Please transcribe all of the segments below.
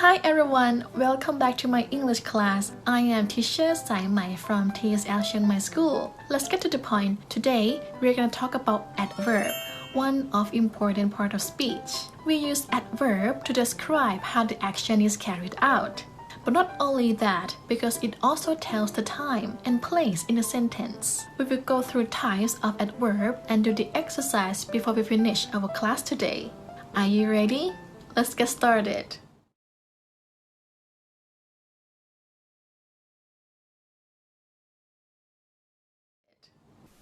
Hi everyone, welcome back to my English class. I am Teacher Saimai from TSL Chiang School. Let's get to the point. Today, we're going to talk about adverb, one of important part of speech. We use adverb to describe how the action is carried out. But not only that, because it also tells the time and place in a sentence. We will go through types of adverb and do the exercise before we finish our class today. Are you ready? Let's get started.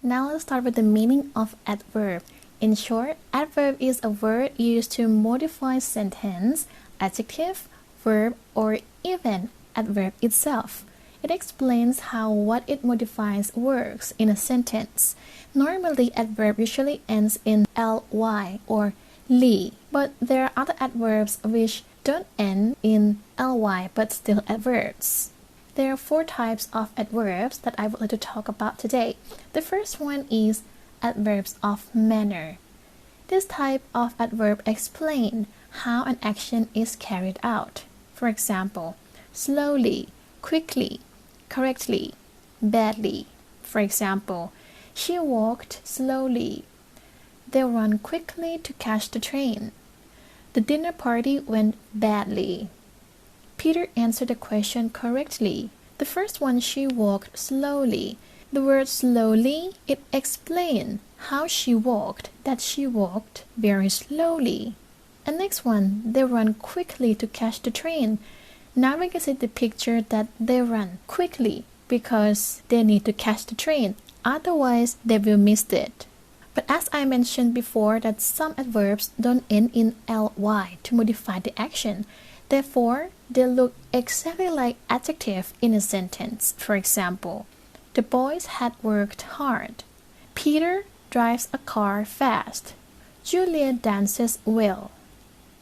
Now let's start with the meaning of adverb. In short, adverb is a word used to modify sentence, adjective, verb, or even adverb itself. It explains how what it modifies works in a sentence. Normally, adverb usually ends in ly or li, but there are other adverbs which don't end in ly but still adverbs. There are 4 types of adverbs that I would like to talk about today. The first one is adverbs of manner. This type of adverb explains how an action is carried out. For example, slowly, quickly, correctly, badly. For example, she walked slowly. They ran quickly to catch the train. The dinner party went badly. Peter answered the question correctly. The first one, she walked slowly. The word slowly, it explains how she walked, that she walked very slowly. And next one, they run quickly to catch the train. Now we can see the picture that they run quickly because they need to catch the train. Otherwise, they will miss it. But as I mentioned before that some adverbs don't end in ly to modify the action. Therefore, they look exactly like adjective in a sentence. For example, the boys had worked hard. Peter drives a car fast. Julia dances well.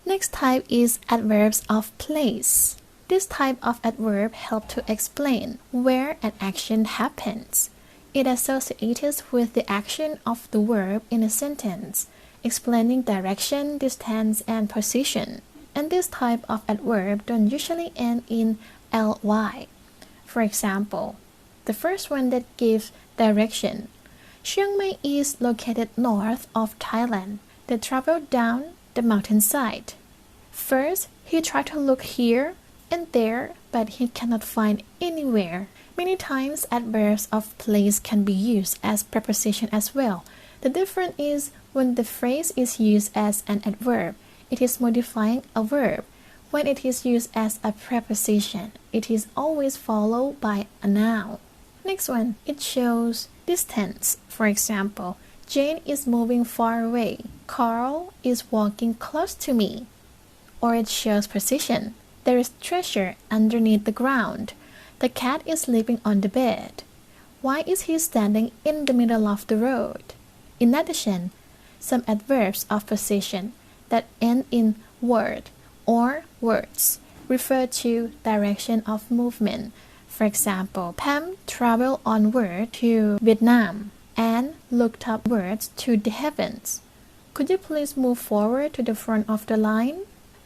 Next type is adverbs of place. This type of adverb helps to explain where an action happens. It associates with the action of the verb in a sentence, explaining direction, distance, and position. And this type of adverb don't usually end in ly. For example, the first one that gives direction. Chiang Mai is located north of Thailand. They traveled down the mountainside. First, he tried to look here and there, but he cannot find anywhere. Many times, adverbs of place can be used as preposition as well. The difference is when the phrase is used as an adverb, it is modifying a verb. When it is used as a preposition, it is always followed by a noun. Next one, it shows distance. For example, Jane is moving far away. Carl is walking close to me. Or it shows position. There is treasure underneath the ground. The cat is sleeping on the bed. Why is he standing in the middle of the road? In addition, some adverbs of position that end in word or words refer to direction of movement. For example, Pam traveled onward to Vietnam and looked upwards to the heavens. Could you please move forward to the front of the line?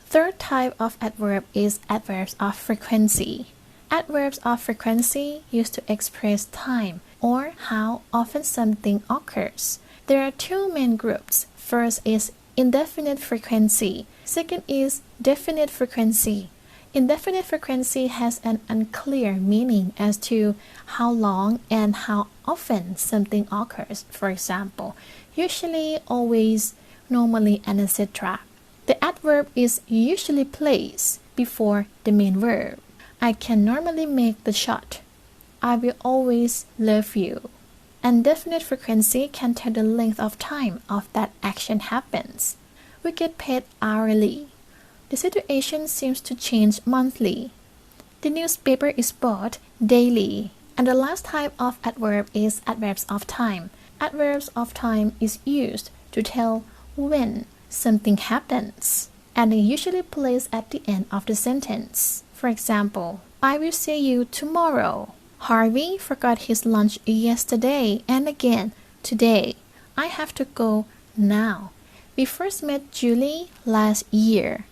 Third type of adverb is adverbs of frequency. Adverbs of frequency used to express time or how often something occurs. There are 2 main groups. First is indefinite frequency. Second is definite frequency. Indefinite frequency has an unclear meaning as to how long and how often something occurs. For example, usually, always, normally, and etc. The adverb is usually placed before the main verb. I can normally make the shot. I will always love you. And definite frequency can tell the length of time of that action happens. We get paid hourly. The situation seems to change monthly. The newspaper is bought daily. And the last type of adverb is adverbs of time. Adverbs of time is used to tell when something happens, and they usually placed at the end of the sentence. For example, I will see you tomorrow. Harvey forgot his lunch yesterday and again today. I have to go now. We first met Julie last year.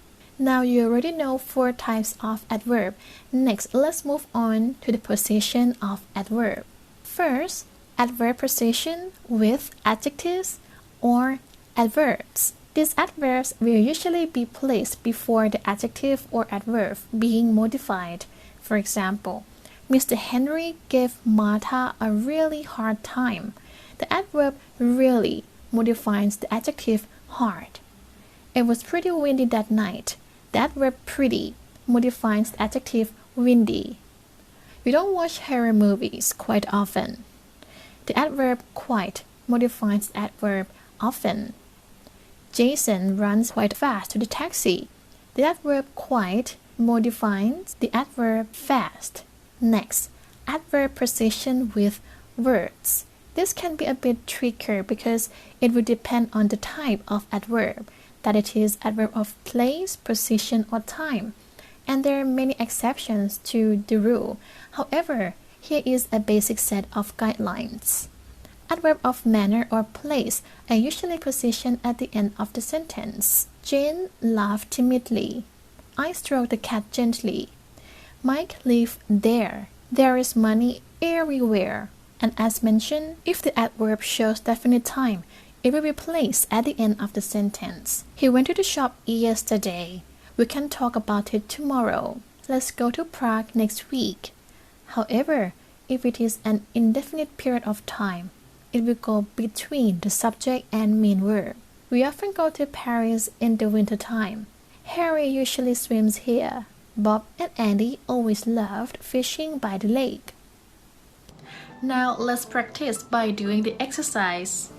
Now you already know 4 types of adverb. Next, let's move on to the position of adverb. First, adverb position with adjectives or adverbs. These adverbs will usually be placed before the adjective or adverb being modified. For example, Mr. Henry gave Martha a really hard time. The adverb really modifies the adjective hard. It was pretty windy that night. The adverb pretty modifies the adjective windy. We don't watch horror movies quite often. The adverb quite modifies the adverb often. Jason runs quite fast to the taxi. The adverb quite modifies the adverb fast. Next, adverb position with words. This can be a bit trickier because it will depend on the type of adverb, that it is adverb of place, position, or time. And there are many exceptions to the rule. However, here is a basic set of guidelines. Adverb of manner or place are usually positioned at the end of the sentence. Jane laughed timidly. I stroked the cat gently. Mike lived there. There is money everywhere. And as mentioned, if the adverb shows definite time, it will be placed at the end of the sentence. He went to the shop yesterday. We can talk about it tomorrow. Let's go to Prague next week. However, if it is an indefinite period of time, it will go between the subject and main verb. We often go to Paris in the winter time. Harry usually swims here. Bob and Andy always loved fishing by the lake. Now let's practice by doing the exercise.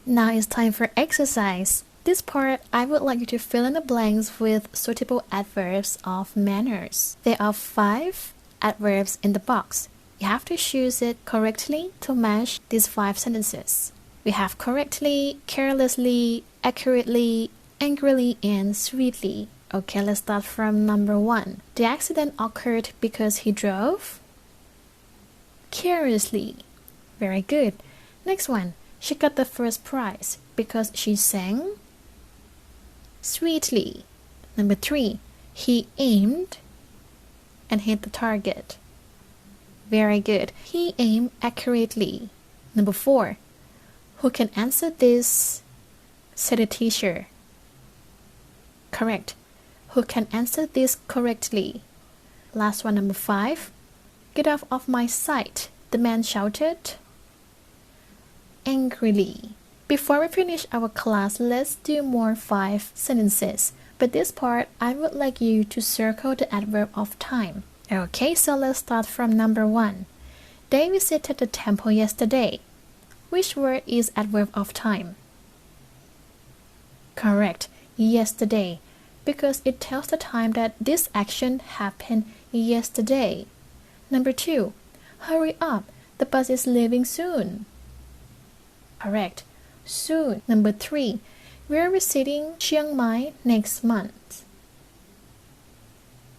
Now it's time for exercise. This part, I would like you to fill in the blanks with suitable adverbs of manners. There are 5 adverbs in the box. You have to choose it correctly to match these 5 sentences. We have correctly, carelessly, accurately, angrily, and sweetly. Okay, let's start from number 1. The accident occurred because he drove carelessly. Very good. Next one. She got the first prize because she sang sweetly. Number 3. He aimed and hit the target. Very good. He aimed accurately. Number 4. Who can answer this? Said the teacher. Correct. Who can answer this correctly? Last one, number 5. Get off of my sight, the man shouted angrily. Before we finish our class, let's do more 5 sentences. But this part, I would like you to circle the adverb of time. Okay, so let's start from number 1. They visited the temple yesterday. Which word is adverb of time? Correct, yesterday, because it tells the time that this action happened yesterday. Number 2. Hurry up, the bus is leaving soon. Correct, soon. Number 3. We're visiting Chiang Mai next month.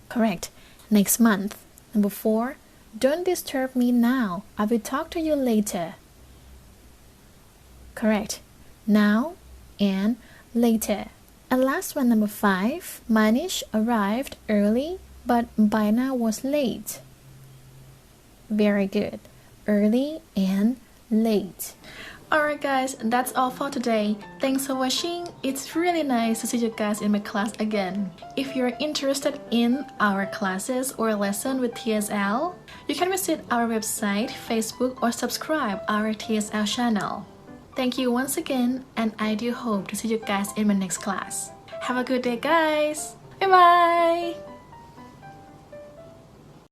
Correct, next month. Number 4. Don't disturb me now. I will talk to you later. Correct, now and later. And last one, number 5. Manish arrived early, but by now was late. Very good. Early and late. Alright guys, that's all for today. Thanks for watching. It's really nice to see you guys in my class again. If you're interested in our classes or lesson with TSL, you can visit our website, Facebook, or subscribe our TSL channel. Thank you once again, and I do hope to see you guys in my next class. Have a good day guys. Bye bye.